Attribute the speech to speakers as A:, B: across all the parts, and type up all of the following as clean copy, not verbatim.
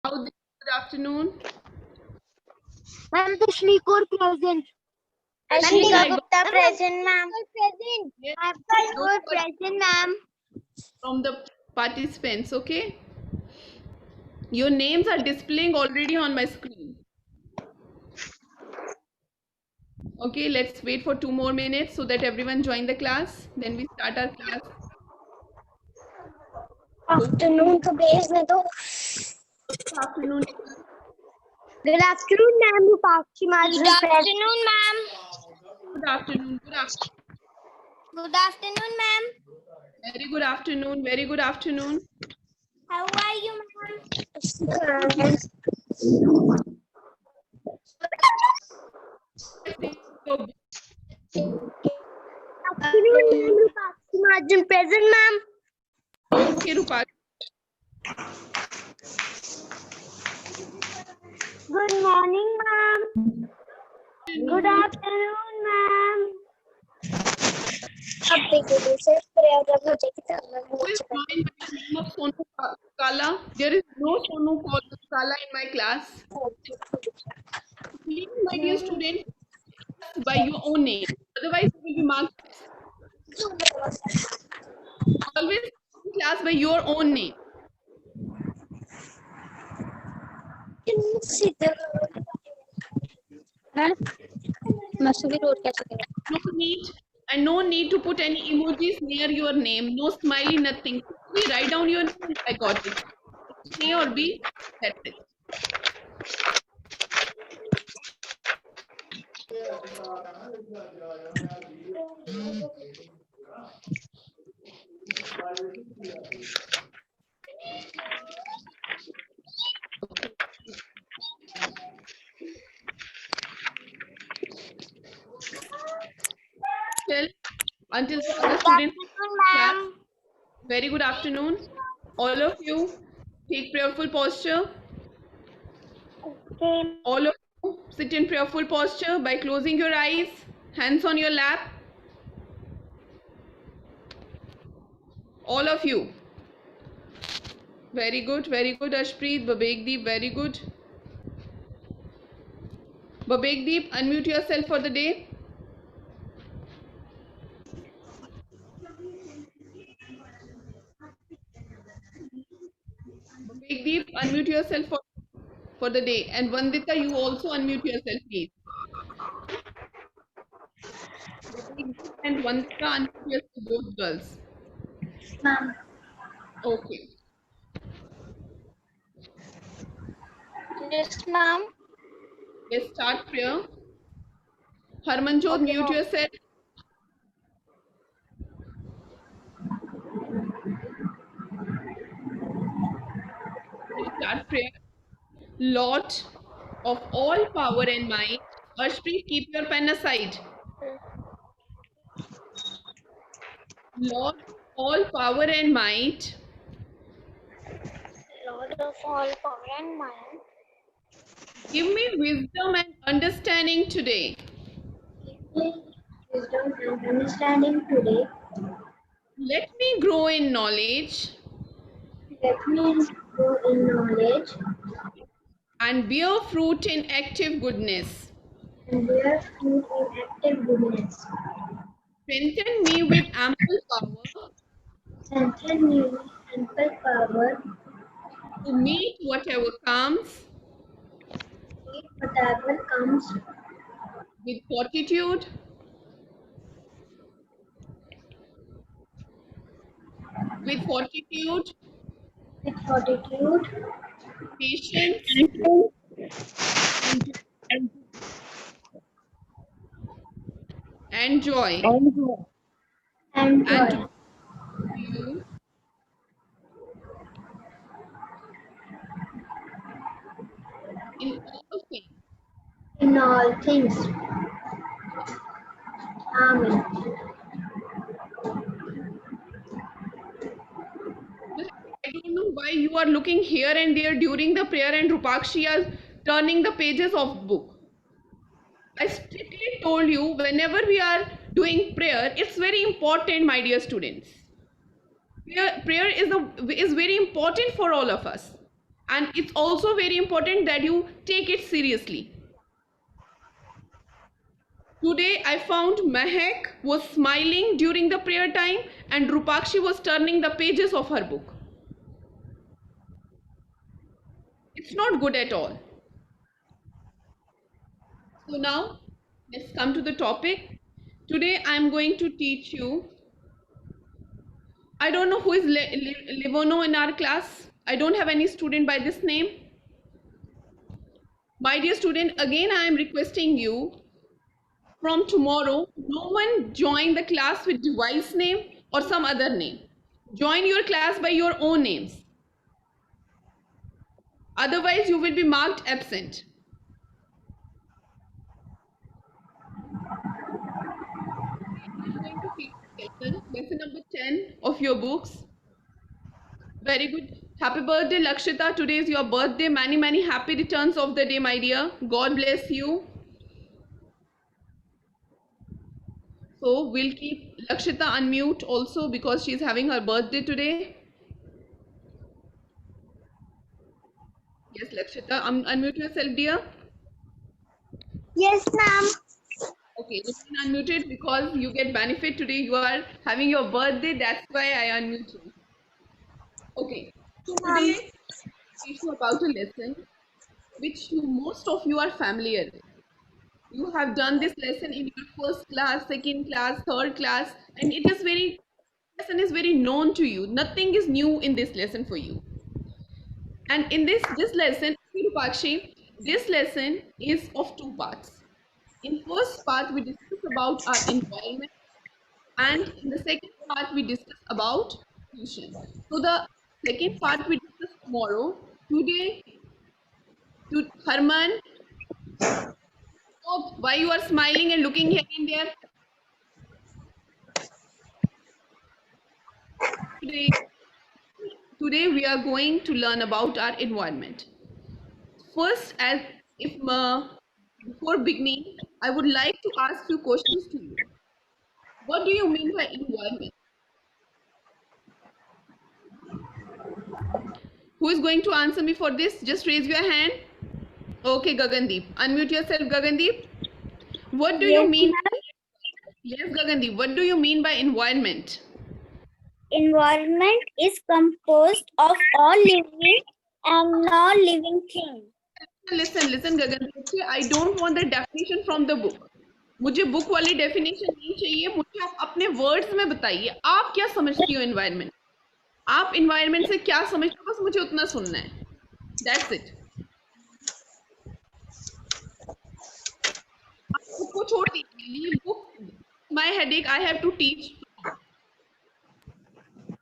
A: Good afternoon.
B: Ma'am, Tashni Kaur present.
C: Ashmita
A: Ashmita
C: Gupta present, ma'am.
B: Present.
A: Yes,
B: Tashni
A: those
B: Kaur
A: were
B: present, ma'am.
A: from the participants, okay? Your names are displaying already on my screen. Okay, let's wait for 2 more minutes so that everyone join the class. Then we start our class.
C: Afternoon to base में तो
A: Good afternoon.
B: Good afternoon, ma'am. Rupakshi
C: Good
B: Madhuri present.
C: afternoon, ma'am.
A: Good afternoon. Good afternoon.
C: Good afternoon, ma'am.
A: Very good afternoon. Very good afternoon.
C: How are you, ma'am?
A: So,
B: Afternoon, ma'am. Rupakshi Madhuri present, ma'am.
A: okay, Rupa.
B: Good morning, ma'am. Good afternoon, ma'am.
C: अब देखो दूसरे प्रयागराज हो जाएगी तो
A: Who is joined by the name of Sonu Kala? There is no Sonu Kala in my class. Please, my dear students, by your own name. Otherwise, you will be marked. Always class by your own name.
C: Mussoorie road कैसे करें?
A: No need to put any emojis near your name. No smiley, nothing. Simply write down your name. I got it. A or B. That's it. Till until the other students. Class. Very good afternoon. All of you take prayerful posture.
B: Okay.
A: All of you sit in prayerful posture by closing your eyes, hands on your lap. All of you. Very good, Ashpreet, Babekdeep, very good. Babekdeep, unmute yourself for the day. Babekdeep, unmute yourself for the day. And Vandita, you also unmute yourself, please. Babekdeep and Vandita, unmute yourself, both girls.
C: Ma'am.
A: Okay.
C: Yes, ma'am.
A: Let's start prayer. Harmanjot,
C: Okay,
A: mute
C: ma'am.
A: yourself. Let's start prayer. Lord of all power and might, Ashpreet, keep your pen aside. Lord of all power and might,
C: Lord of all power and might,
A: give me wisdom and understanding today.
C: wisdom and understanding today.
A: Let me grow in knowledge
C: Let me grow in knowledge
A: and bear fruit in active goodness.
C: and bear fruit in active goodness.
A: Strengthen me with ample power
C: Strengthen me with ample power
A: to meet whatever comes
C: whatever comes
A: with fortitude, with fortitude,
C: with fortitude,
A: patience, and joy,
C: and
A: and
C: joy.
A: to you in all things.
C: In all things. Amen.
A: I don't know why you are looking here and there during the prayer and Rupakshi are turning the pages of book. I strictly told you whenever we are doing prayer, it's very important, my dear students. Prayer is very important for all of us. And it's also very important that you take it seriously. Today I found Mehak was smiling during the prayer time and Rupakshi was turning the pages of her book. It's not good at all. So now let's come to the topic. Today I am going to teach you. I don't know who is Livono in our class. I don't have any student by this name. My dear student, again I am requesting you, from tomorrow, no one join the class with device name or some other name. Join your class by your own names. Otherwise, you will be marked absent. I'm going to teach lesson number 10 of your books. Very good. Happy birthday, Lakshita. Today is your birthday. Many, many happy returns of the day, my dear. God bless you. So we'll keep Lakshita unmute also because she's having her birthday today. Yes, Lakshita, unmute yourself, dear.
B: Yes, ma'am.
A: Okay, you can unmute it because you get benefit today. You are having your birthday. That's why I unmute you. Okay. Today, I teach you about a lesson which most of you are familiar with. You have done this lesson in your first class, second class, third class, and it is lesson is very known to you. Nothing is new in this lesson for you. And in this lesson, Pakshi, this lesson is of two parts. In first part, we discuss about our environment, and in the second part, we discuss about pollution. So the second part we discuss tomorrow. Today, to Harman, oh, why you are smiling and looking here and there? Today, today we are going to learn about our environment. First, as if before beginning, I would like to ask few questions to you. What do you mean by environment? Who is going to answer me for this? Just raise your hand. Okay, Gagandeep. Unmute yourself, Gagandeep. What do you mean? Yes, Gagandeep. What do you mean by environment?
B: Environment is composed of all living and non-living things.
A: Listen, Gagandeep. I don't want the definition from the book. मुझे book वाली definition नहीं चाहिए. मुझे आप अपने words में बताइए. आप क्या समझती हो एनवायरनमेंट? आप एनवायरनमेंट से क्या समझते हो? बस मुझे उतना सुनना है. That's it. बुक को छोड़ दीजिए. Book my headache. I have to teach.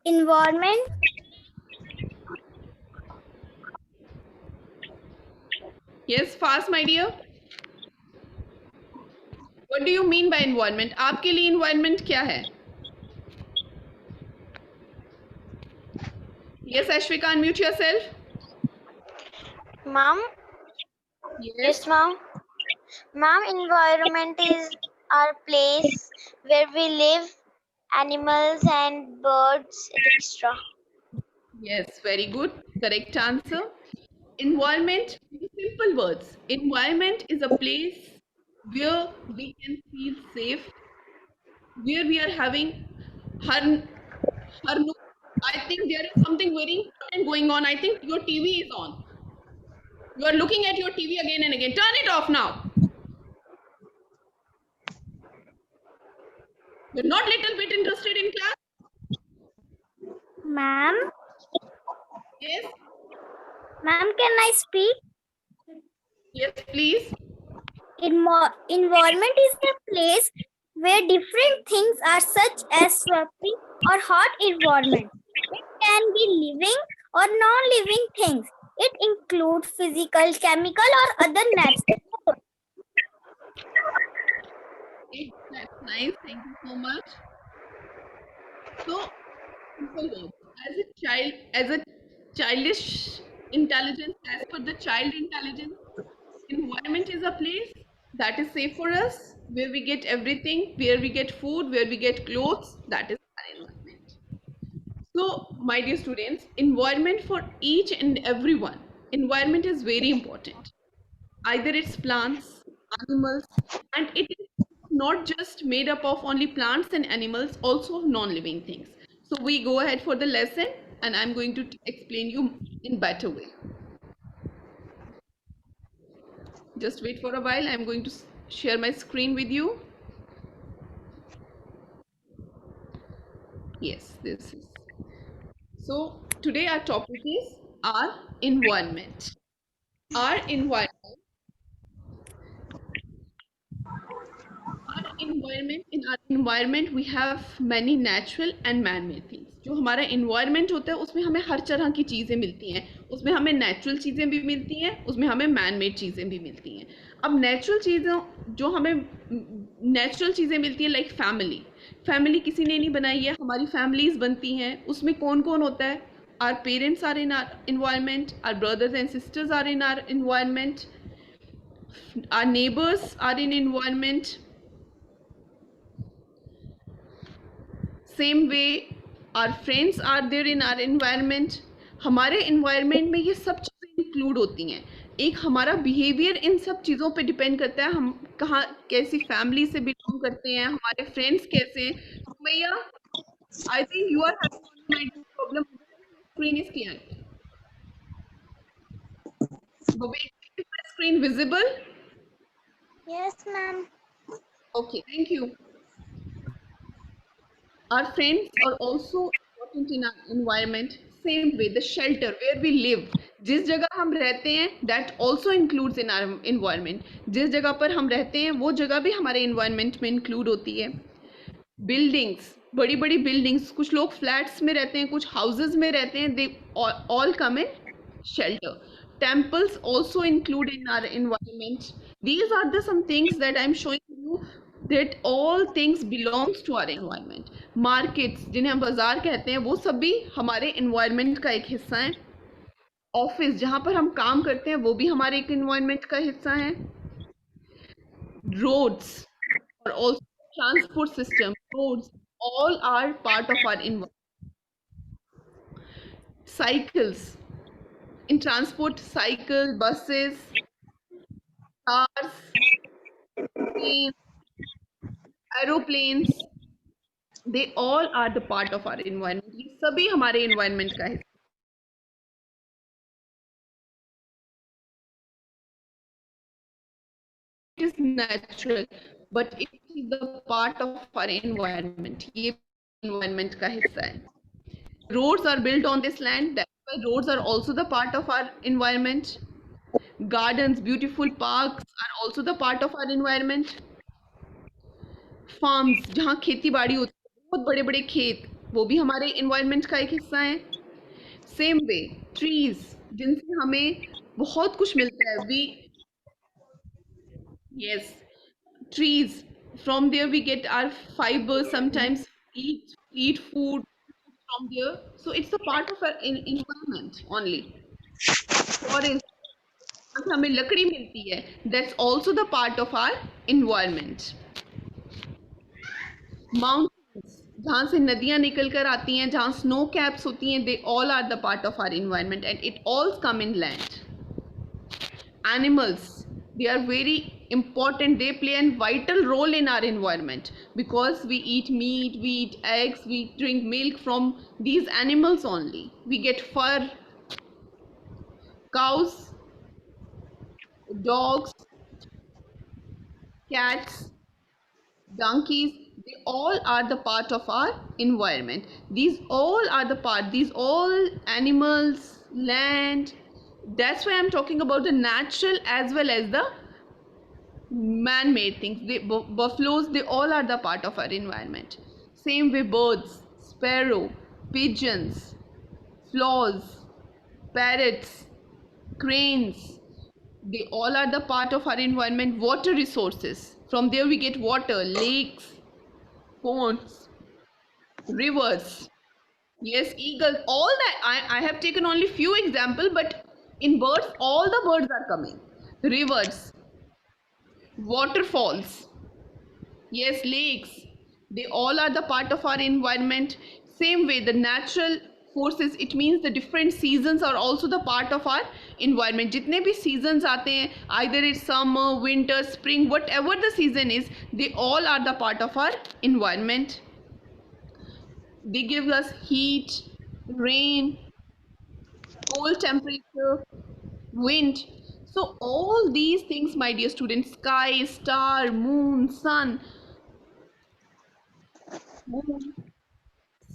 B: Environment.
A: Yes, fast, my dear. What do you mean by environment? आपके लिए environment क्या है? Yes, Ashwika, unmute yourself.
D: Ma'am? Yes, ma'am. Ma'am, environment is our place where we live, animals and birds, etc.
A: Yes, very good. Correct answer. Environment, simple words. Environment is a place where we can feel safe, where we are having I think there is something very important going on. I think your TV is on. You are looking at your TV again and again. Turn it off now. You're not little bit interested in class?
B: Ma'am?
A: Yes?
B: Ma'am, can I speak?
A: Yes, please.
B: Environment is the place where different things are such as swampy or hot environment. It can be living or non-living things. It includes physical, chemical or other natural.
A: That's nice. Thank you so much. So, simple words. As a childish intelligence, as per the child intelligence, environment is a place that is safe for us, where we get everything, where we get food, where we get clothes. That is our environment. So, my dear students, environment for each and everyone environment is very important. Either it's plants, animals, and it is not just made up of only plants and animals, also of non-living things. So we go ahead for the lesson, and I'm going to explain you in better way. Just wait for a while. I'm going to share my screen with you. Yes, this is. So today our topic is our environment. Our environment, in our environment we have many natural and man-made things. जो हमारा environment होता है उसमें हमें हर तरह की चीज़ें मिलती हैं. उसमें हमें natural चीज़ें भी मिलती हैं, उसमें हमें man-made चीज़ें भी मिलती हैं. अब natural चीज़ों जो हमें natural चीज़ें मिलती हैं like family किसी ने नहीं बनाई है, हमारी families बनती हैं. उसमें कौन-कौन होता है? Our parents are in our environment, our brothers and sisters are in our environment, our neighbors are in environment. Same way our friends are there in our environment. हमारे environment में ये सब चीज़ें include होती हैं. एक हमारा behavior इन सब चीज़ों पे depend करता है. हम कहाँ कैसी family से belong करते हैं, हमारे friends कैसे हैं. भैया, I think you are having only mic problem. Screen is clear. Vivek, is my screen visible?
D: Yes, ma'am.
A: Okay, thank you. Our friends are also important in our environment. Same way, the shelter where we live, जिस जगह हम रहते हैं, that also includes in our environment. जिस जगह पर हम रहते हैं, वो जगह भी हमारे environment में include होती है. Buildings, बड़ी बड़ी buildings, कुछ लोग flats में रहते हैं, कुछ houses में रहते हैं, they all come in shelter. Temples also include in our environment. These are the some things that I'm showing you, that all things belongs to our environment. Markets जिन्हें हम बाजार कहते हैं, वो सब भी हमारे environment का एक हिस्सा है. ऑफिस जहाँ पर हम काम करते हैं, वो भी हमारे एक environment का हिस्सा है. Roads और also transport system, roads, all are part of our environment. Cycles, in transport, cycle, buses, cars, trains, aeroplanes, they all are the part of our environment. ये सभी हमारे environment का हिस्सा. It is natural, but it is the part of our environment. ये environment का हिस्सा है. Roads are built on this land. That's why roads are also the part of our environment. Gardens, beautiful parks are also the part of our environment. Farms, जहाँ खेती बाड़ी होती है, बहुत बड़े बड़े खेत, वो भी हमारे environment का एक हिस्सा है. Same way, trees, जिनसे हमें बहुत कुछ मिलता है. Yes, trees, from there we get our fibers, sometimes eat food from there. So it's a part of our environment only. Forest, जहाँ हमें लकड़ी मिलती है, that's also the part of our environment. Mountains, जहाँ से नदियाँ निकल कर आती हैं, जहाँ snow caps होती हैं, they all are the part of our environment, and it all come in land. Animals, they are very important. They play a vital role in our environment because we eat meat, we eat eggs, we drink milk from these animals only. We get fur. Cows, dogs, cats, donkeys, they all are the part of our environment. These all are the part, these all animals, land. That's why I'm talking about the natural as well as the man-made things. Buffaloes, they all are the part of our environment. Same way, birds, sparrow, pigeons, flaws, parrots, cranes, they all are the part of our environment. Water resources, from there we get water, lakes, ponds, rivers. Yes, eagles, all that. I have taken only few example, but in birds, all the birds are coming. Rivers, waterfalls, yes, lakes, they all are the part of our environment. Same way, the natural forces, it means the different seasons are also the part of our environment. जितने भी seasons आते हैं, either it's summer, winter, spring, whatever the season is, they all are the part of our environment. They give us heat, rain, cold temperature, wind. So all these things, my dear students, sky, star, moon, sun, moon,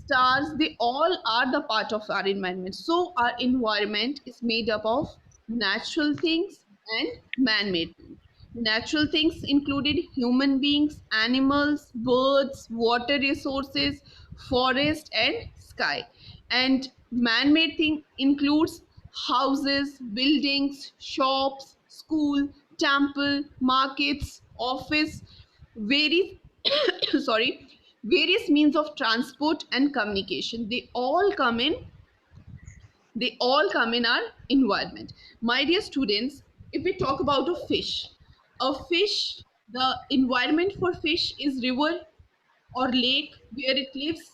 A: stars, they all are the part of our environment. So our environment is made up of natural things and man-made things. Natural things included human beings, animals, birds, water resources, forest and sky. And man-made thing includes houses, buildings, shops, school, temple, markets, office, various sorry, various means of transport and communication. They all come in our environment. My dear students, if we talk about a fish, the environment for fish is river or lake where it lives,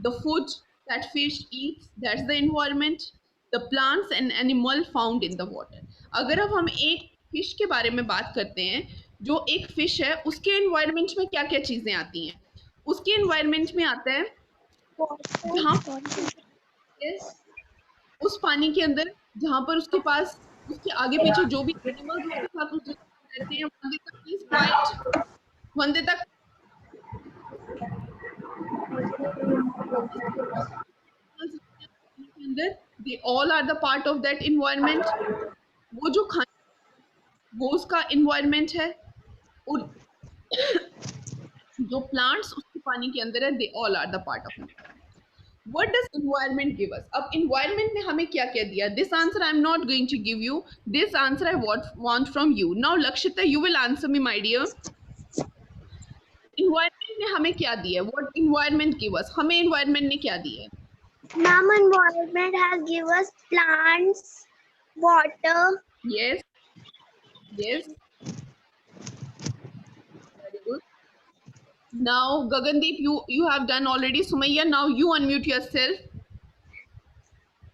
A: the food that fish eats, that's the environment, the plants and animal found in the water. अगर अब हम एक fish के बारे में बात करते हैं, जो एक फिश है उसके एनवायरनमेंट में क्या क्या चीजें आती हैं, उसके एनवायरनमेंट में आता है जहाँ उस पानी के अंदर जहाँ पर उसके पास उसके आगे पीछे जो भी एनिमल्स उसके साथ उस जगह पे रहते हैं, वंदे तक प्लीज क्वाइट, वंदे तक अंदर, they all are the part of that environment. वो जो खाना वो उसका environment है, और जो plants उसके पानी के अंदर है, they all are the part of it. What does environment give us? अब environment ने हमें क्या क्या दिया? This answer I am not going to give you. This answer I want from you. Now Lakshita, you will answer me, my dear. Environment ने हमें क्या दिया? What environment give us? हमें environment ने क्या दिया?
D: Ma'am, environment has given us plants, water.
A: Yes. Yes. Very good. Now, Gagandeep, you have done already. Sumaya, now you unmute yourself.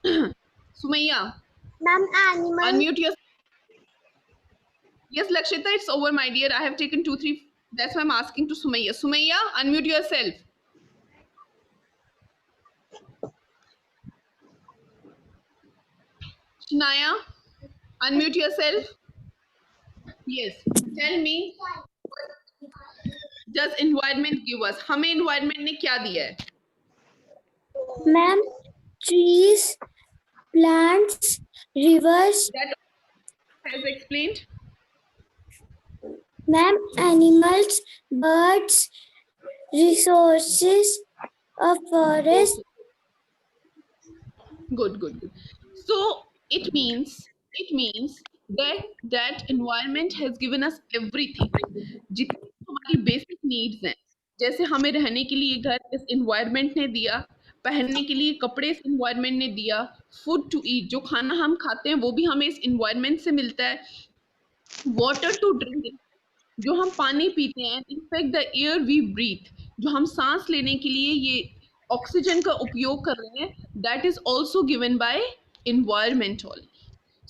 A: Sumaya,
D: Ma'am, animals.
A: unmute yourself. Yes, Lakshita, it's over, my dear. I have taken 2, 3. That's why I'm asking to Sumaya. Sumaya, unmute yourself. Shanaya, unmute yourself. Yes. Tell me, does environment give us? हमें environment ने क्या दिया है?
B: Ma'am, trees, plants, rivers,
A: That has explained.
B: ma'am, animals, birds, resources, a forest.
A: Good, good, good. So it means that environment has given us everything. जितनी हमारी basic needs हैं, जैसे हमें रहने के लिए घर इस environment ने दिया, पहनने के लिए कपड़े इस environment ने दिया, फूड टू ईट, जो खाना हम खाते हैं वो भी हमें इस environment से मिलता है, वाटर टू ड्रिंक, जो हम पानी पीते हैं, in fact the air we breathe, जो हम सांस लेने के लिए ये ऑक्सीजन का उपयोग कर रहे हैं, that is also given by environment only.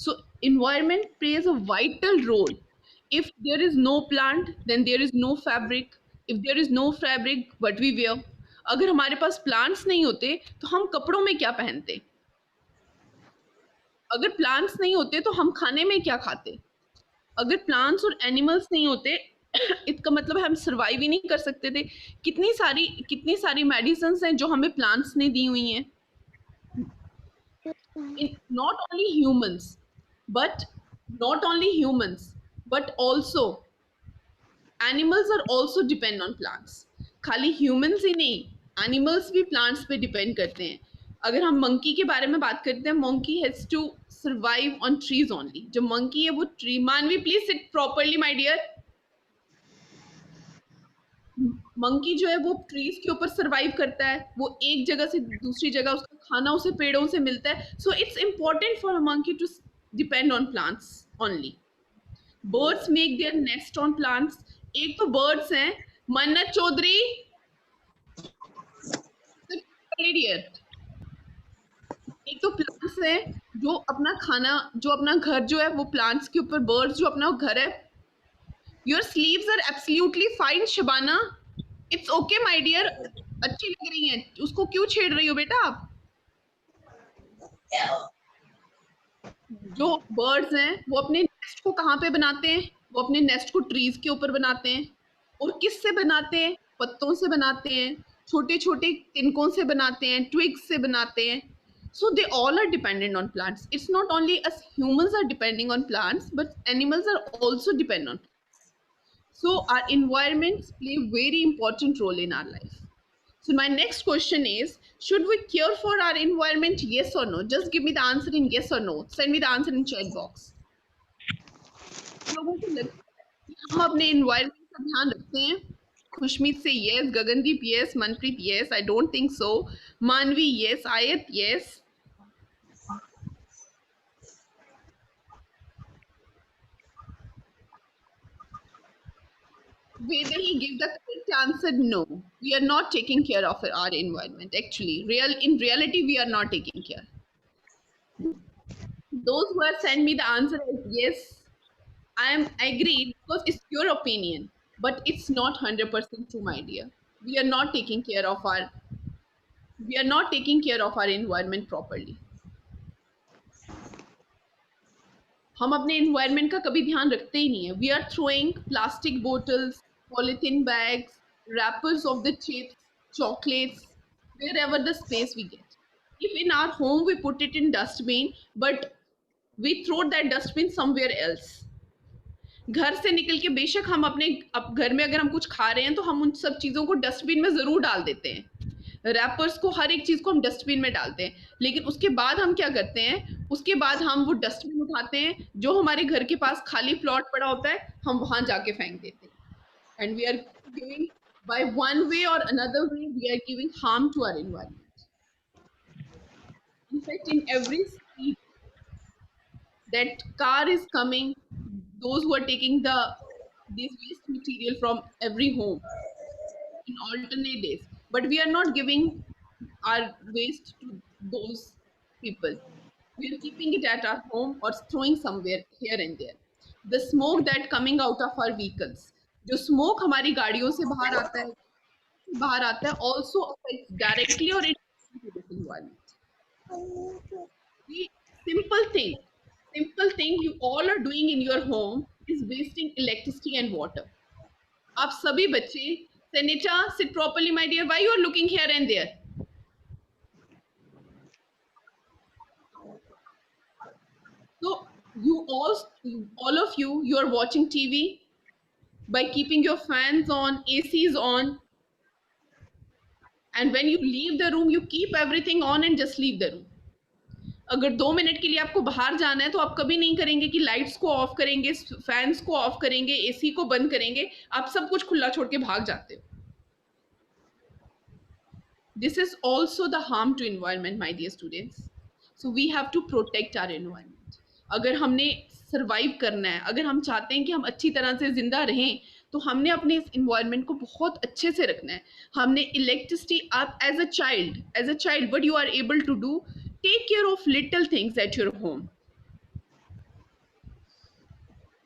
A: So environment plays a vital role. If there is no plant, then there is no fabric. If there is no fabric, what we wear? अगर हमारे पास plants नहीं होते तो हम कपड़ों में क्या पहनते? अगर plants नहीं होते तो हम खाने में क्या खाते? अगर प्लांट्स और एनिमल्स नहीं होते इसका मतलब हम सरवाइव ही नहीं कर सकते थे. कितनी सारी मेडिसिन हैं जो हमें प्लांट्स ने दी हुई हैं. Not only humans but also animals are also depend on plants. खाली humans ही नहीं, animals भी plants पे depend करते हैं. अगर हम monkey के बारे में बात करते हैं, monkey has to survive on trees only. जो monkey है वो tree. मानवी, please sit properly, my dear. monkey जो है वो trees के ऊपर survive करता है, वो एक जगह से दूसरी जगह उसका खाना उसे पेड़ों से मिलता है. So it's important for a monkey to depend on plants only. Birds make their nest on plants. एक तो birds हैं, मन्नत चौधरी, dear. एक तो प्लांट्स है जो अपना खाना, जो अपना घर जो है वो प्लांट्स के ऊपर, बर्ड्स जो अपना घर है. Your sleeves are absolutely fine Shabana, it's okay my dear. अच्छी लग रही हैं, उसको क्यों छेड़ रही हो बेटा आप? जो बर्ड्स हैं वो अपने नेस्ट को कहाँ पे बनाते हैं? वो अपने नेस्ट को ट्रीज के ऊपर बनाते हैं. और किससे बनाते हैं? पत्तों से बनाते हैं, छोटे छोटे तिनकों से बनाते हैं, ट्विग्स से बनाते हैं. So they all are dependent on plants. It's not only us humans are depending on plants, but animals are also dependent on plants. So our environments play a very important role in our life. So my next question is, should we care for our environment? Yes or no? Just give me the answer in yes or no. Send me the answer in chat box. लोगों को लगता है कि हम अपने environment का ध्यान रखते हैं? खुशमीत से yes, Gagandeep yes, Manpreet yes. I don't think so. मानवी yes, आयत yes. Vaidehi give the correct answer. No, we are not taking care of our environment. Actually, in reality, we are not taking care. Those who have sent me the answer is yes, I am agreed because it's your opinion, but it's not 100% true, my dear. We are not taking care of our environment properly. हम अपने environment का कभी ध्यान रखते ही नहीं है. We are throwing plastic bottles, polythene bags, wrappers of the chips, chocolates, wherever the space we get. If in our home we put it in dustbin, but we throw that dustbin somewhere else. घर से निकल के बेशक हम अपने घर में अगर हम कुछ खा रहे हैं तो हम उन सब चीज़ों को डस्टबिन में ज़रूर डाल देते हैं. रैपर्स को, हर एक चीज़ को हम डस्टबिन में डालते हैं, लेकिन उसके बाद हम क्या करते हैं? उसके बाद हम वो डस्टबिन उठाते हैं, जो हमारे घर के पास खाली प्लॉट पड़ा होता है, हम वहाँ जाके फेंक देते हैं. And we are giving, by one way or another way, we are giving harm to our environment. In fact, in every street that car is coming, those who are taking this waste material from every home in alternate days, but we are not giving our waste to those people. We are keeping it at our home or throwing somewhere here and there. The smoke that coming out of our vehicles, जो smoke हमारी गाड़ियों से बाहर आता है also affects directly or indirectly this environment. The simple thing you all are doing in your home is wasting electricity and water. आप सभी बच्चे, Senator, sit properly, my dear. Why you are looking here and there? So you all of you, you are watching TV by keeping your fans on, ACs on, and when you leave the room, you keep everything on and just leave the room. अगर 2 minute के लिए आपको बाहर जाना है तो आप कभी नहीं करेंगे कि लाइट्स को ऑफ करेंगे, फैंस को ऑफ करेंगे, एसी को बंद करेंगे. आप सब कुछ खुला छोड़ के भाग जाते हो. This is also the harm to environment, my dear students. So we have to protect our environment. अगर हमने सर्वाइव करना है, अगर हम चाहते हैं कि हम अच्छी तरह से जिंदा रहें, तो हमने अपने इस environment को बहुत अच्छे से रखना है. हमने इलेक्ट्रिसिटी, आप as a child, what you are able to do, take care of little things at your home.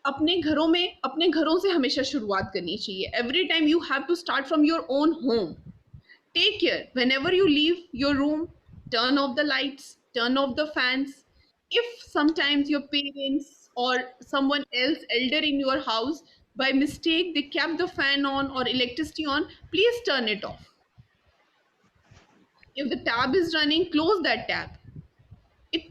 A: अपने घरों से हमेशा शुरुआत करनी चाहिए. Every time you have to start from your own home. Take care. Whenever you leave your room, turn off the lights, turn off the fans. If sometimes your parents or someone else elder in your house by mistake they kept the fan on or electricity on, please turn it off. If the tab is running, close that tab.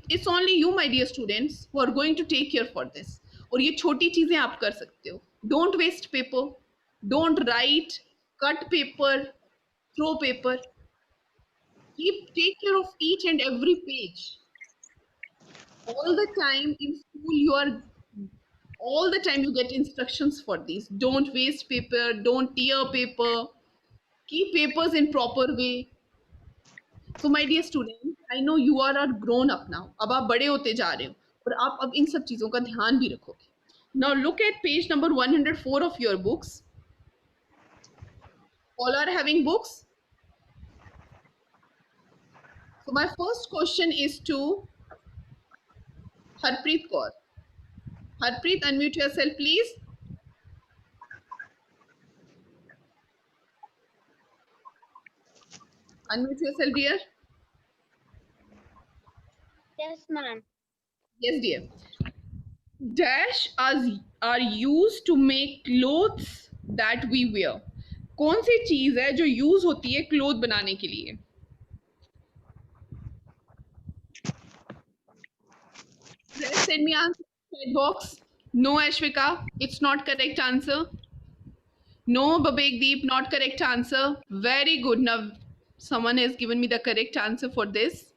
A: It's only you, my dear students, who are going to take care for this. और ये छोटी चीजें आप कर सकते हो. Don't waste paper. Don't write. Cut paper. Throw paper. Take care of each and every page. All the time in school, all the time you get instructions for these. Don't waste paper. Don't tear paper. Keep papers in proper way. So my dear students, I know you are grown up now. अब आप बड़े होते जा रहे हो और आप अब इन सब चीजों का ध्यान भी रखोगे. Now look at page number 104 of your books. All are having books. So my first question is to Harpreet Kaur. Harpreet, unmute yourself, please. Unmute yourself, dear.
B: Yes, ma'am.
A: Yes, dear. Dash are used to make clothes that we wear. कौन सी चीज है जो use होती है cloth बनाने के लिए? Let's send me answer in chat box. No, Ashvika, it's not correct answer. No, Babekdeep, not correct answer. Very good. Now, someone has given me the correct answer for this.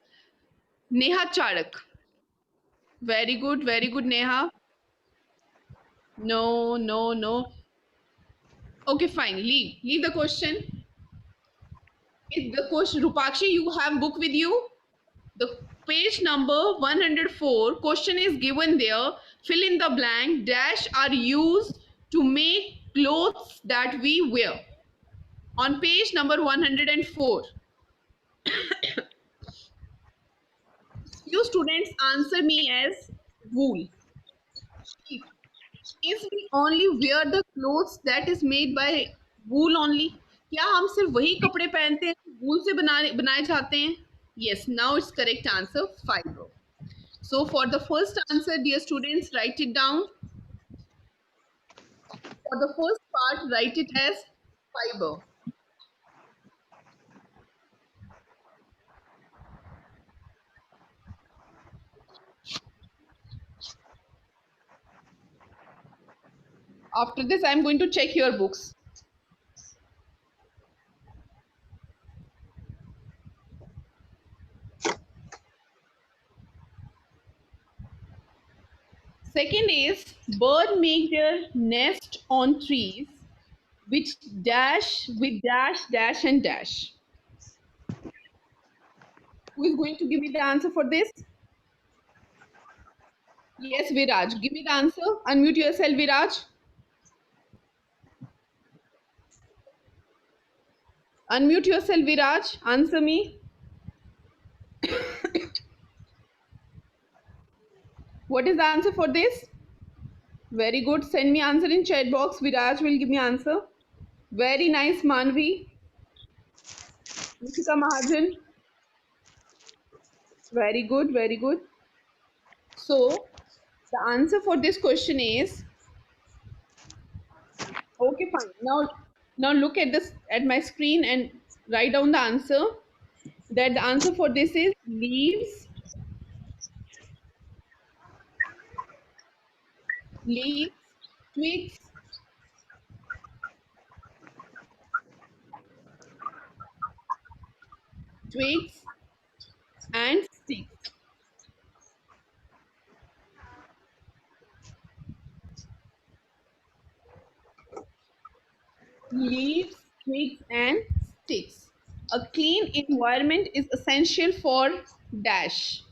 A: Neha Charak. Very good, Neha. No, no, no. Okay, fine. Leave the question. If the question, Rupakshi, you have book with you? The page number 104, question is given there. Fill in the blank. Dash are used to make clothes that we wear. On page number 104. Few students answer me as wool. If we only wear the clothes that is made by wool only, क्या हम सिर्फ वही कपड़े पहनते हैं वूल से बनाए जाते हैं? Yes, now it's correct answer, fiber. So for the first answer, dear students, write it down. For the first part, write it as fiber. After this, I'm going to check your books. Second is bird make their nest on trees which dash with dash and dash. Who is going to give me the answer for this? Yes, Viraj. Give me the answer. Unmute yourself, Viraj. Unmute yourself, Viraj. Answer me. What is the answer for this? Very good. Send me answer in chat box. Viraj will give me answer. Very nice, Manvi. Nikita Mahajan. Very good, very good. So, the answer for this question is okay, fine. Now look at this at my screen and write down the answer. That the answer for this is leaves, leaves, twigs, twigs, and sticks. Leaves, twigs, and sticks. A clean environment is essential for dash.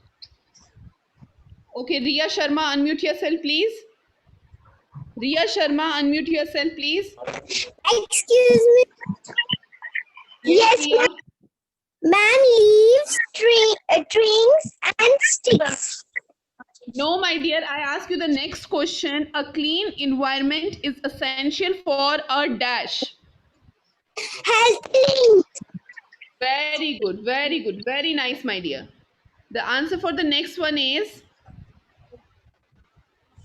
A: Okay, Riya Sharma, unmute yourself, please. Riya Sharma, unmute yourself, please.
D: Excuse me. Yes,
A: Riya.
D: ma'am. Leaves, trees, and sticks.
A: No, my dear, I ask you the next question. A clean environment is essential for a dash.
D: Healthy.
A: Very good, very good, very nice, my dear. The answer for the next one is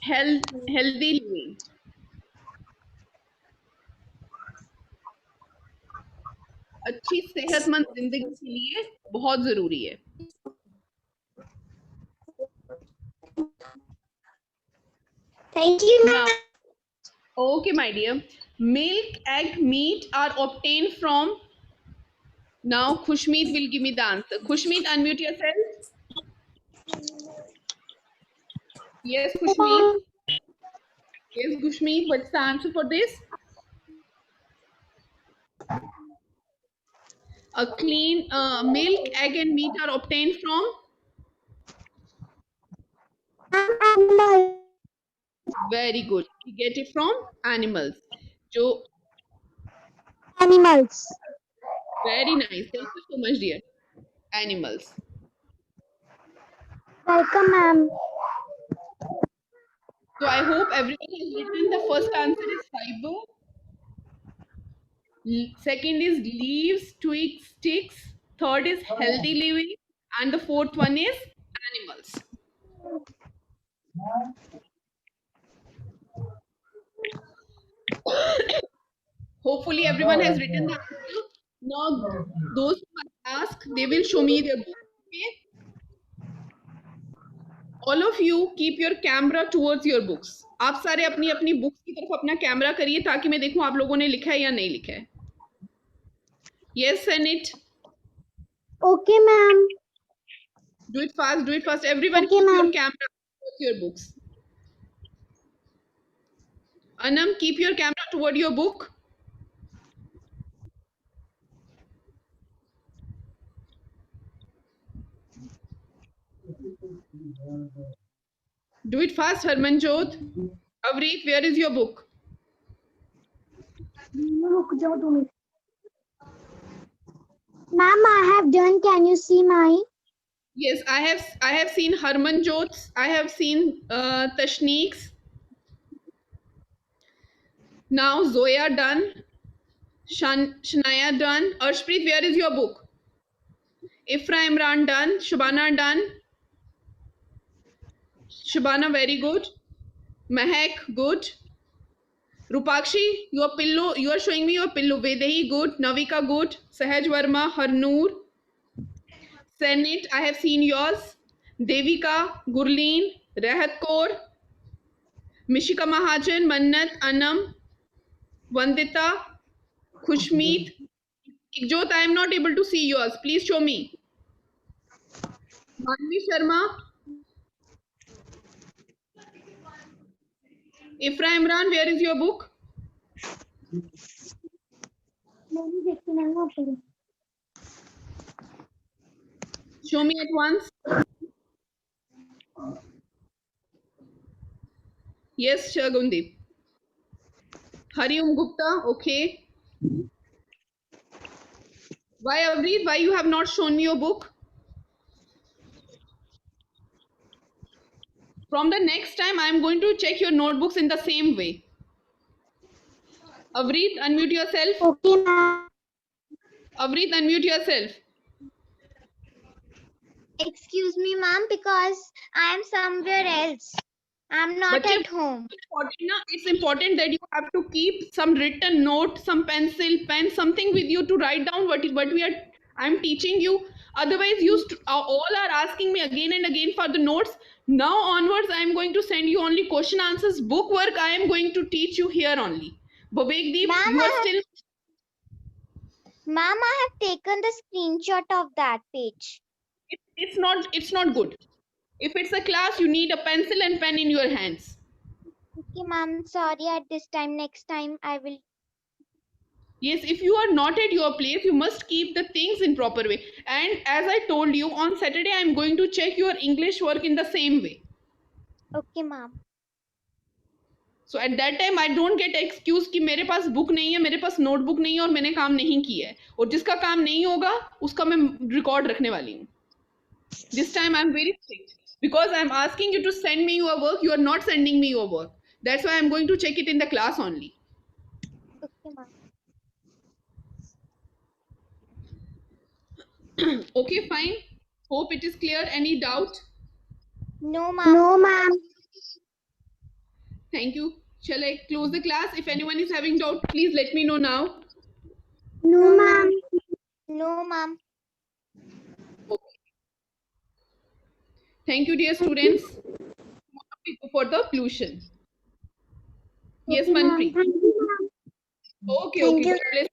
A: healthy living. अच्छी सेहतमंद जिंदगी के लिए बहुत जरूरी है.
D: Thank you, ma'am.
A: Now, okay, my dear. Milk, egg, meat are obtained from. Now, Khushmeet will give me the answer. Khushmeet, unmute yourself. Yes, Khushmeet. Yes, Khushmeet. What's the answer for this? A clean milk, egg, and meat are obtained from.
D: Animal.
A: Very good. We get it from animals. So,
D: Animals.
A: very nice. Thank you so much, dear. Animals.
D: Welcome, ma'am.
A: So I hope everyone has written. The first answer is fiber. Second is leaves, twigs, sticks. Third is healthy living. And the fourth one is animals. Hopefully everyone has written the answer. Now those who must ask, they will show me their book. Okay? All of you keep your camera towards your books. आप सारे अपनी अपनी books की तरफ अपना camera करिए ताकि मैं देखूं आप लोगों ने लिखा है या नहीं लिखा है. Yes, Senit.
D: Okay, ma'am.
A: Do it fast. Do it fast. Everyone
D: Okay,
A: keep your
D: ma'am.
A: camera towards your books. Anam, keep your camera toward your book. Do it fast, Harmanjot. Avreet, where is your book?
D: Ma'am, I have done. Can you see my?
A: Yes, I have seen Harmanjot's. I have seen Tashneek's. Now Zoya done. Shanaya done. Arshpreet, where is your book? Ifra Imran done. Shabana done. Shabana, very good. Mahek, good. Rupakshi, your pillow, you are showing me your pillow. Vedehi, good. Navika, good. Sahaj Verma, Harnoor. Senate, I have seen yours. Devika, Gurleen, Rehat Kaur, Mishika Mahajan, Mannat, Anam, Vandita, Khushmeet. Ikjot, I am not able to see yours. Please show me. Manvi Sharma. Ifra Imran, where is your book? Show me at once. Yes, Shagundip. Hariom Gupta, okay. Why, Avreet, why you have not shown me your book? From the next time, I am going to check your notebooks in the same way. Avreet, unmute yourself.
D: Okay, ma'am.
A: Avreet, unmute yourself.
B: Excuse me, ma'am, because I am somewhere else. I'm not
A: But
B: at home.
A: it's important that you have to keep some written note, some pencil, pen, something with you to write down what I'm teaching you. Otherwise, all are asking me again and again for the notes. Now onwards, I am going to send you only question answers. Book work, I am going to teach you here only. Babekdeep,
B: Ma'am,
A: you are still...
B: Ma'am, I have taken the screenshot of that page.
A: It's not good. If it's a class, you need a pencil and pen in your hands.
B: Okay, ma'am, sorry at this time. Next time I will.
A: Yes, if you are not at your place, you must keep the things in proper way. And as I told you, on Saturday, I am going to check your English work in the same way.
B: Okay, ma'am.
A: So at that time, I don't get excuse कि मेरे पास book नहीं है, मेरे पास notebook नहीं है और मैंने काम नहीं किया है. और जिसका काम नहीं होगा, उसका मैं record रखने वाली हूँ. This time I am very strict because I am asking you to send me your work. You are not sending me your work. That's why I am going to check it in the class only.
B: Okay, ma'am.
A: Okay, fine. Hope it is clear. Any doubt?
B: No, ma'am.
D: No, ma'am.
A: Thank you. Shall I close the class? If anyone is having doubt, please let me know now.
D: No, ma'am.
B: No, ma'am.
A: Okay. Thank you, dear students. We go for the pollution. Yes,
D: Okay, ma'am.
A: Manpreet.
D: Thank you, ma'am.
A: Okay,
D: Thank
A: okay.
D: you.
A: God bless